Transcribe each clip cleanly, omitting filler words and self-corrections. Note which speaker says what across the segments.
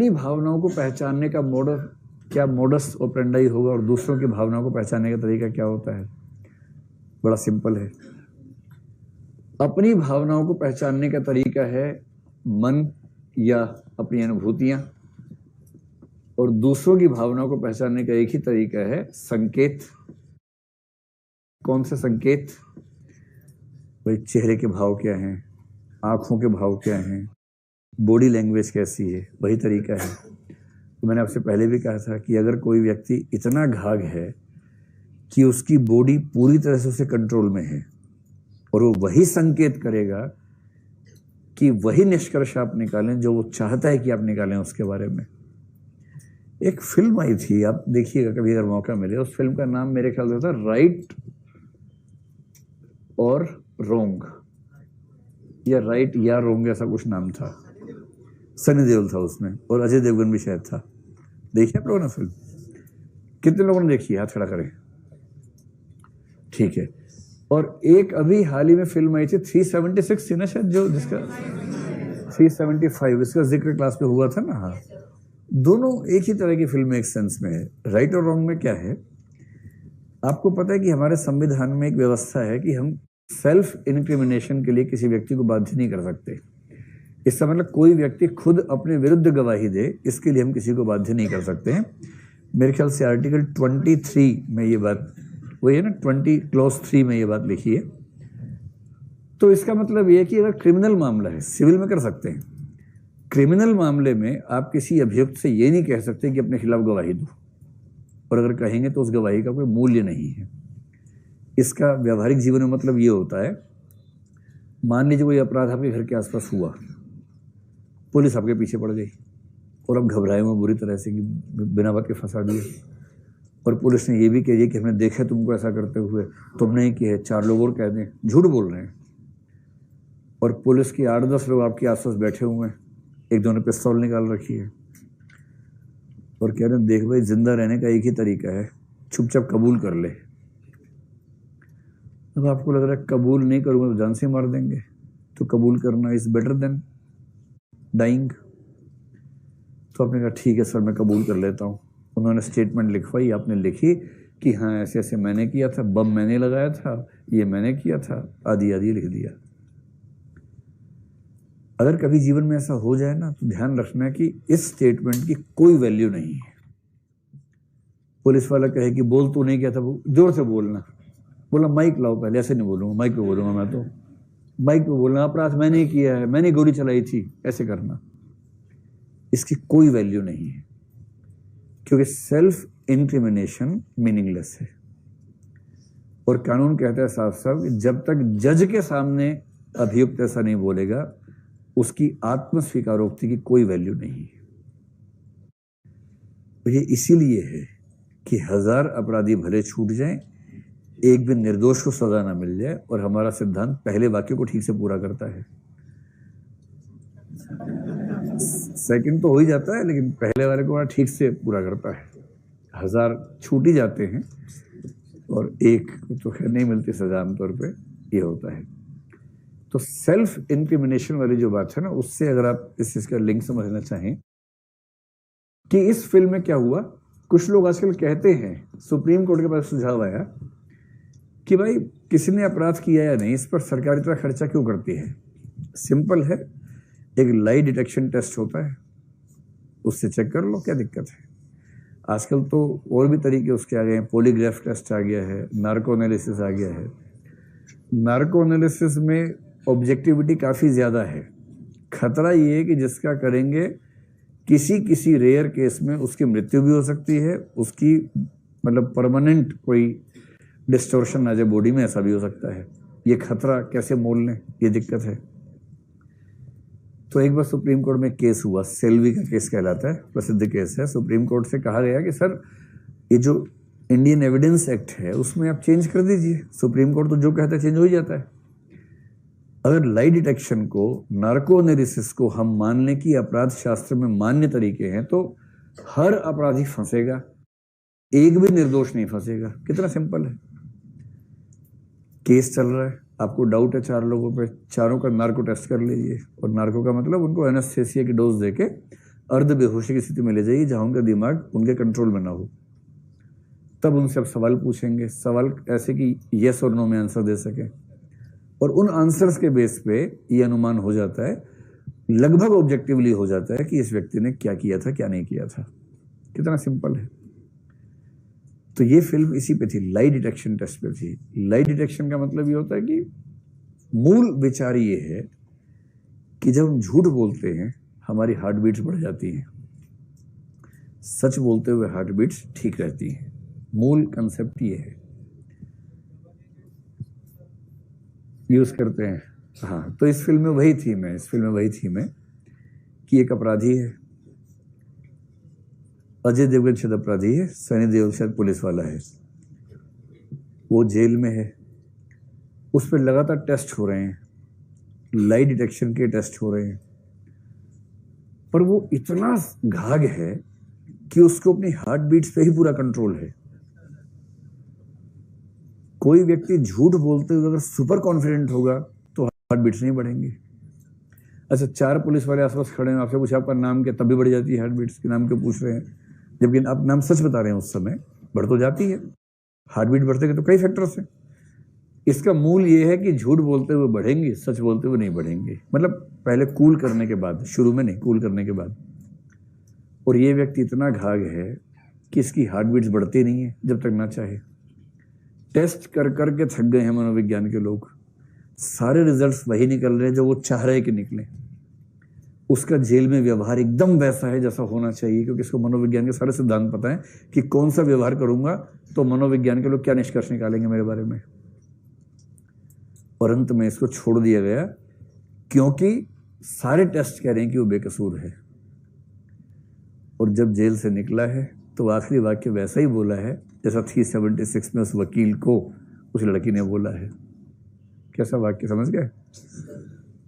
Speaker 1: अपनी भावनाओं को पहचानने का मोडस ऑपरेंडाई होगा और दूसरों की भावनाओं को पहचानने का तरीका क्या होता है? बड़ा सिंपल है। अपनी भावनाओं को पहचानने का तरीका है मन या अपनी अनुभूतियां, और दूसरों की भावनाओं को पहचानने का एक ही तरीका है संकेत। कौन से संकेत? भाई चेहरे के भाव क्या हैं, आंखों के भाव क्या हैं, बॉडी लैंग्वेज कैसी है, वही तरीका है। तो मैंने आपसे पहले भी कहा था कि अगर कोई व्यक्ति इतना घाघ है कि उसकी बॉडी पूरी तरह से उसे कंट्रोल में है और वो वही संकेत करेगा कि वही निष्कर्ष आप निकालें जो वो चाहता है कि आप निकालें उसके बारे में। एक फिल्म आई थी, आप देखिएगा कभी अगर मौका मिले। उस फिल्म का नाम मेरे ख्याल से था राइट और रोंग, या राइट या रोंग, ऐसा कुछ नाम था। सनी देओल था उसमें और अजय देवगन भी शायद था। देखिए आप लोगों ने फिल्म? कितने लोगों ने देखी? हाथ खड़ा करें। ठीक है। और एक अभी हाल ही में फिल्म आई थी 376 थी ना शायद, जो जिसका 375, इसका जिक्र क्लास में हुआ था ना। हाँ, दोनों एक ही तरह की फिल्म एक सेंस में है। राइट और रॉन्ग में क्या है, आपको पता है कि हमारे संविधान में एक व्यवस्था है कि हम सेल्फ इनक्रिमिनेशन के लिए किसी व्यक्ति को बाध्य नहीं कर सकते। इसका मतलब कोई व्यक्ति खुद अपने विरुद्ध गवाही दे, इसके लिए हम किसी को बाध्य नहीं कर सकते हैं। मेरे ख्याल से आर्टिकल 23 में ये बात, वही है ना, 20 क्लॉज 3 में ये बात लिखी है। तो इसका मतलब ये है कि अगर क्रिमिनल मामला है, सिविल में कर सकते हैं, क्रिमिनल मामले में आप किसी अभियुक्त से ये नहीं कह सकते कि अपने खिलाफ गवाही दो, और अगर कहेंगे तो उस गवाही का कोई मूल्य नहीं है। इसका व्यावहारिक जीवन में मतलब ये होता है, मान लीजिए कोई अपराध आपके घर के आसपास हुआ, पुलिस आपके पीछे पड़ गई और अब घबराए हुए बुरी तरह से कि बिना बात के फंसा दिए, और पुलिस ने ये भी कह दिया कि हमने देखा तुमको ऐसा करते हुए, तुमने ही किया है, 4 लोग और कह दें, झूठ बोल रहे हैं, और पुलिस की 8-10 लोग आपके आसपास बैठे हुए हैं, एक दो ने पिस्तौल निकाल रखी है और कह रहे हैं देख भाई जिंदा रहने का एक ही तरीका है, चुपचाप कबूल कर ले। अब आपको लग रहा है कबूल नहीं करूंगा तो जान से मार देंगे, तो कबूल करना इज बेटर देन डाइंग। तो आपने कहा ठीक है सर मैं कबूल कर लेता हूँ। उन्होंने स्टेटमेंट लिखवाई, आपने लिखी कि हाँ ऐसे ऐसे मैंने किया था, बम मैंने लगाया था, ये मैंने किया था, आदि आदि लिख दिया। अगर कभी जीवन में ऐसा हो जाए ना तो ध्यान रखना है कि इस स्टेटमेंट की कोई वैल्यू नहीं है। पुलिस वाला कहे कि बोल तू नहीं किया था, जोर से बोलना, बोला माइक लाओ पहले, ऐसे नहीं बोलूंगा, माइक पे बोलूंगा मैं, तो माइक पे बोलना, अपराध मैंने किया है, मैंने गोली चलाई थी, ऐसे करना। इसकी कोई वैल्यू नहीं है, क्योंकि सेल्फ इंक्रिमिनेशन मीनिंगलेस है। और कानून कहता है साफ साफ कि जब तक जज के सामने अभियुक्त ऐसा नहीं बोलेगा, उसकी आत्मस्वीकारोक्ति की कोई वैल्यू नहीं है। तो ये इसीलिए है कि 1000 अपराधी भले छूट जाएं, एक भी निर्दोष को सजा ना मिल जाए, और हमारा सिद्धांत पहले वाक्य को ठीक से पूरा करता है। सेकंड तो हो ही जाता है, लेकिन पहले वाले को ठीक से पूरा करता है। 1000 छूट ही जाते हैं और एक तो खैर नहीं मिलती सजा आमतौर पे, ये होता है। तो सेल्फ इंक्रिमिनेशन वाली जो बात है ना, उससे अगर आप इस चीज का लिंक समझना चाहें कि इस फिल्म में क्या हुआ, कुछ लोग आजकल कहते हैं, सुप्रीम कोर्ट के पास सुझाव आया कि भाई किसी ने अपराध किया या नहीं, इस पर सरकार इतना खर्चा क्यों करती है। सिंपल है, एक लाई डिटेक्शन टेस्ट होता है, उससे चेक कर लो, क्या दिक्कत है। आजकल तो और भी तरीके उसके आ गए हैं, पॉलीग्राफ टेस्ट आ गया है, नार्को एनालिसिस आ गया है। नार्को एनालिसिस में ऑब्जेक्टिविटी काफ़ी ज़्यादा है। खतरा ये है कि जिसका करेंगे किसी रेयर केस में उसकी मृत्यु भी हो सकती है, उसकी मतलब परमानेंट कोई डिस्टोर्शन आ जाए बॉडी में, ऐसा भी हो सकता है। ये खतरा कैसे मोल लें, ये दिक्कत है। तो एक बार सुप्रीम कोर्ट में केस हुआ, सेल्वी का केस कहलाता है, प्रसिद्ध केस है। सुप्रीम कोर्ट से कहा गया कि सर ये जो इंडियन एविडेंस एक्ट है उसमें आप चेंज कर दीजिए। सुप्रीम कोर्ट तो जो कहता है चेंज हो ही जाता है। अगर लाई डिटेक्शन को, नार्को एनालिसिस को हम मान लें कि अपराध शास्त्र में मान्य तरीके हैं, तो हर अपराधी फंसेगा, एक भी निर्दोष नहीं फंसेगा। कितना सिंपल है। केस चल रहा है, आपको डाउट है 4 लोगों पे, चारों का नार्को टेस्ट कर लीजिए। और नार्को का मतलब उनको एनेस्थेसिया की डोज देके अर्ध बेहोशी की स्थिति में ले जाइए जहां उनका दिमाग उनके कंट्रोल में ना हो। तब उनसे आप सवाल पूछेंगे, सवाल ऐसे कि यस और नो में आंसर दे सके, और उन आंसर्स के बेस पे ये अनुमान हो जाता है, लगभग ऑब्जेक्टिवली हो जाता है कि इस व्यक्ति ने क्या किया था क्या नहीं किया था। कितना सिंपल है। तो ये फिल्म इसी पे थी, लाई डिटेक्शन टेस्ट पे थी। लाई डिटेक्शन का मतलब ये होता है कि मूल विचार ये है कि जब हम झूठ बोलते हैं हमारी हार्ट बीट्स बढ़ जाती हैं, सच बोलते हुए हार्ट बीट्स ठीक रहती हैं। मूल कंसेप्ट ये है, यूज करते हैं। हाँ, तो इस फिल्म में वही थीम है, इस फिल्म में वही थीम है कि एक अपराधी है, अजय देवगन शायद अपराधी है, सनी देओल शायद पुलिस वाला है, वो जेल में है, उस पर लगातार टेस्ट हो रहे हैं, लाई डिटेक्शन के टेस्ट हो रहे हैं, पर वो इतना घाघ है कि उसको अपनी हार्ट बीट्स पे ही पूरा कंट्रोल है। कोई व्यक्ति झूठ बोलते हुए अगर सुपर कॉन्फिडेंट होगा तो हार्ट बीट्स नहीं बढ़ेंगे। अच्छा, 4 पुलिस वाले आसपास खड़े हैं, आपसे पूछा आपका नाम क्या, तब भी बढ़ जाती है हार्ट बीट्स। के नाम क्यों पूछ रहे हैं, जबकि आप नाम सच बता रहे हैं, उस समय बढ़ तो जाती है। हार्ट बीट बढ़ते हैं तो कई फैक्टर्स हैं। इसका मूल ये है कि झूठ बोलते हुए बढ़ेंगे, सच बोलते हुए नहीं बढ़ेंगे। मतलब पहले कूल करने के बाद, शुरू में नहीं, कूल करने के बाद। और ये व्यक्ति इतना घाघ है कि इसकी हार्ट बीट्स बढ़ती नहीं है जब तक ना चाहे। टेस्ट कर करके थक गए हैं मनोविज्ञान के लोग, सारे रिजल्ट्स वही निकल रहे हैं जो वो चाह रहे कि निकले। उसका जेल में व्यवहार एकदम वैसा है जैसा होना चाहिए, क्योंकि इसको मनोविज्ञान के सारे सिद्धांत पता है कि कौन सा व्यवहार करूंगा तो मनोविज्ञान के लोग क्या निष्कर्ष निकालेंगे मेरे बारे में। और अंत में इसको छोड़ दिया गया क्योंकि सारे टेस्ट कह रहे हैं कि वो बेकसूर है। और जब जेल से निकला है तो आखिरी वाक्य वैसा ही बोला है जैसा 376 में उस वकील को उस लड़की ने बोला है। कैसा वाक्य, समझ गए?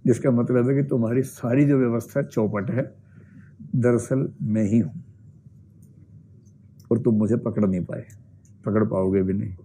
Speaker 1: जिसका मतलब है कि तुम्हारी सारी जो व्यवस्था चौपट है, दरअसल मैं ही हूं, और तुम मुझे पकड़ नहीं पाए, पकड़ पाओगे भी नहीं।